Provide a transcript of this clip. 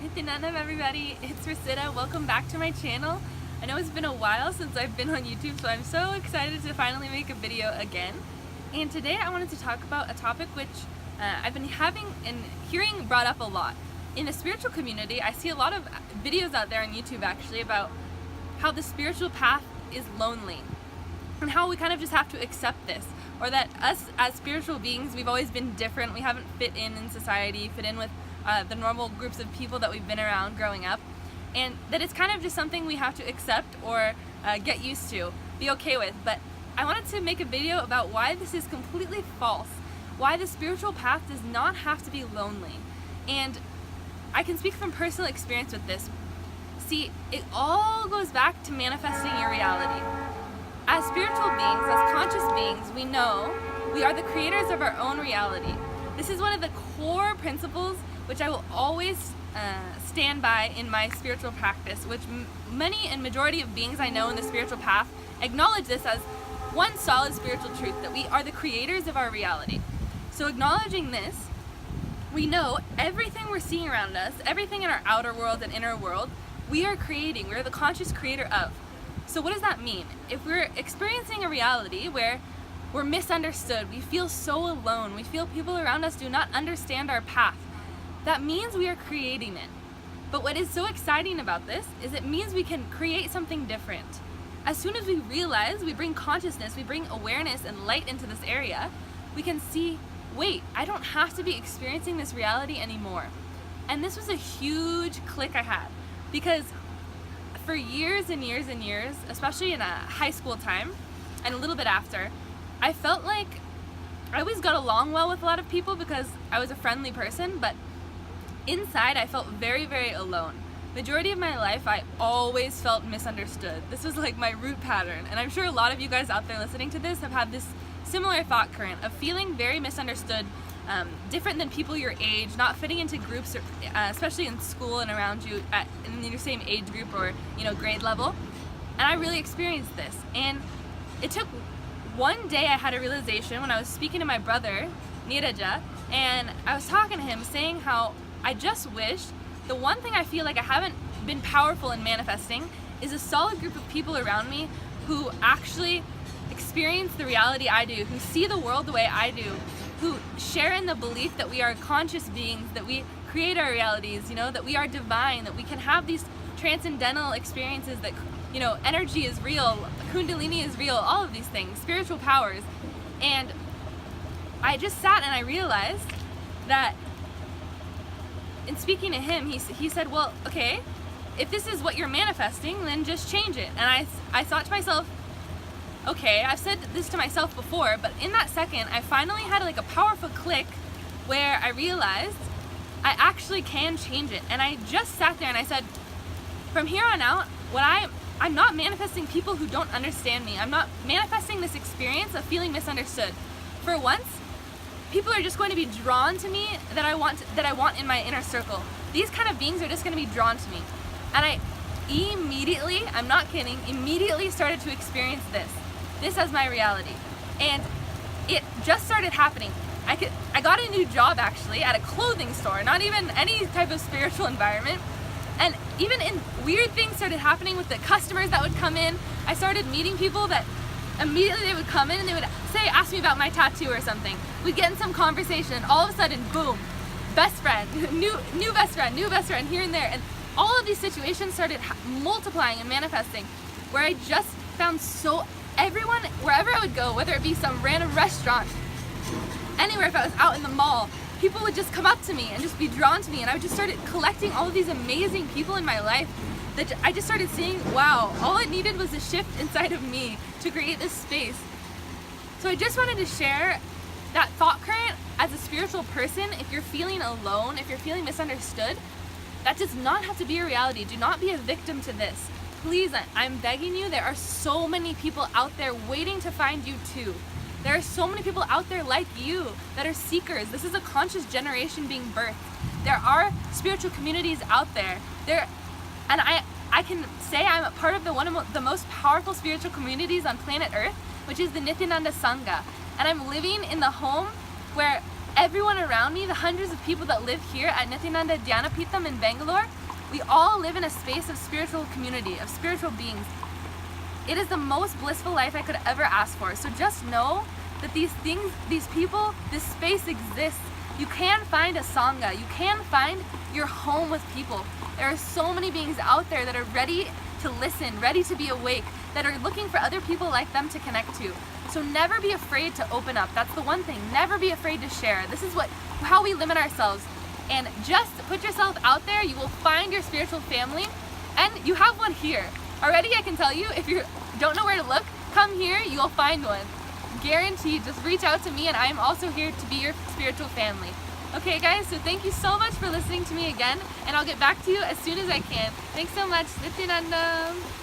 Nityanandam, everybody, it's Rasita. Welcome back to my channel. I know it's been a while since I've been on YouTube, so I'm so excited to finally make a video again. And today I wanted to talk about a topic which I've been having and hearing brought up a lot. In the spiritual community, I see a lot of videos out there on YouTube actually about how the spiritual path is lonely and how we kind of just have to accept this, or that us as spiritual beings, we've always been different. We haven't fit in society, fit in with the normal groups of people that we've been around growing up, and that it's kind of just something we have to accept or get used to, be okay with. But I wanted to make a video about why this is completely false, why the spiritual path does not have to be lonely. And I can speak from personal experience with this. See, it all goes back to manifesting your reality. As spiritual beings, as conscious beings, we know we are the creators of our own reality. This is one of the core principles which I will always stand by in my spiritual practice, which many and majority of beings I know in the spiritual path acknowledge this as one solid spiritual truth, that we are the creators of our reality. So acknowledging this, we know everything we're seeing around us, everything in our outer world and inner world, we are creating, we're the conscious creator of. So what does that mean? If we're experiencing a reality where we're misunderstood, we feel so alone, we feel people around us do not understand our path, that means we are creating it. But what is so exciting about this is it means we can create something different. As soon as we realize, we bring consciousness, we bring awareness and light into this area, we can see, wait, I don't have to be experiencing this reality anymore. And this was a huge click I had, because for years and years and years, especially in a high school time and a little bit after, I felt like I always got along well with a lot of people because I was a friendly person, but inside I felt very, very alone. Majority of my life I always felt misunderstood. This was like my root pattern, and I'm sure a lot of you guys out there listening to this have had this similar thought current of feeling very misunderstood, different than people your age, not fitting into groups, or, especially in school and around you in your same age group or grade level. And I really experienced this, and it took one day I had a realization when I was speaking to my brother, Neeraja, and I was talking to him saying how I just wish, the one thing I feel like I haven't been powerful in manifesting is a solid group of people around me who actually experience the reality I do, who see the world the way I do, who share in the belief that we are conscious beings, that we create our realities, that we are divine, that we can have these transcendental experiences, that energy is real, kundalini is real, all of these things, spiritual powers. And I just sat and I realized that in speaking to him, he said, well, okay, if this is what you're manifesting, then just change it. And I thought to myself, okay, I've said this to myself before, but in that second, I finally had like a powerful click where I realized I actually can change it. And I just sat there and I said, from here on out, I'm not manifesting people who don't understand me. I'm not manifesting this experience of feeling misunderstood. For once, people are just going to be drawn to me that I want in my inner circle. These kind of beings are just going to be drawn to me. And I immediately, I'm not kidding, immediately started to experience this as my reality. And it just started happening. I got a new job actually at a clothing store, not even any type of spiritual environment. And even in weird things started happening with the customers that would come in. I started meeting people that immediately they would come in and they would ask me about my tattoo or something. We'd get in some conversation, and all of a sudden, boom, best friend, new best friend here and there. And all of these situations started multiplying and manifesting, where I just found everyone, wherever I would go, whether it be some random restaurant, anywhere, if I was out in the mall, people would just come up to me and just be drawn to me, and I just started collecting all of these amazing people in my life that I just started seeing, wow, all it needed was a shift inside of me to create this space. So I just wanted to share that thought current as a spiritual person. If you're feeling alone, if you're feeling misunderstood, that does not have to be a reality. Do not be a victim to this. Please, I'm begging you, there are so many people out there waiting to find you too. There are so many people out there like you that are seekers. This is a conscious generation being birthed. There are spiritual communities out there. And I can say I'm a part of one of the most powerful spiritual communities on planet Earth, which is the Nityananda Sangha. And I'm living in the home where everyone around me, the hundreds of people that live here at Nityananda Dhyanapeetham in Bangalore, we all live in a space of spiritual community, of spiritual beings. It is the most blissful life I could ever ask for. So just know that these things, these people, this space exists. You can find a Sangha. You can find your home with people. There are so many beings out there that are ready to listen, ready to be awake, that are looking for other people like them to connect to. So never be afraid to open up. That's the one thing. Never be afraid to share. This is how we limit ourselves. And just put yourself out there. You will find your spiritual family, and you have one here. Already I can tell you, if you don't know where to look, come here, you'll find one. Guaranteed. Just reach out to me, and I am also here to be your spiritual family. Okay guys, so thank you so much for listening to me again, and I'll get back to you as soon as I can. Thanks so much. Nityananda.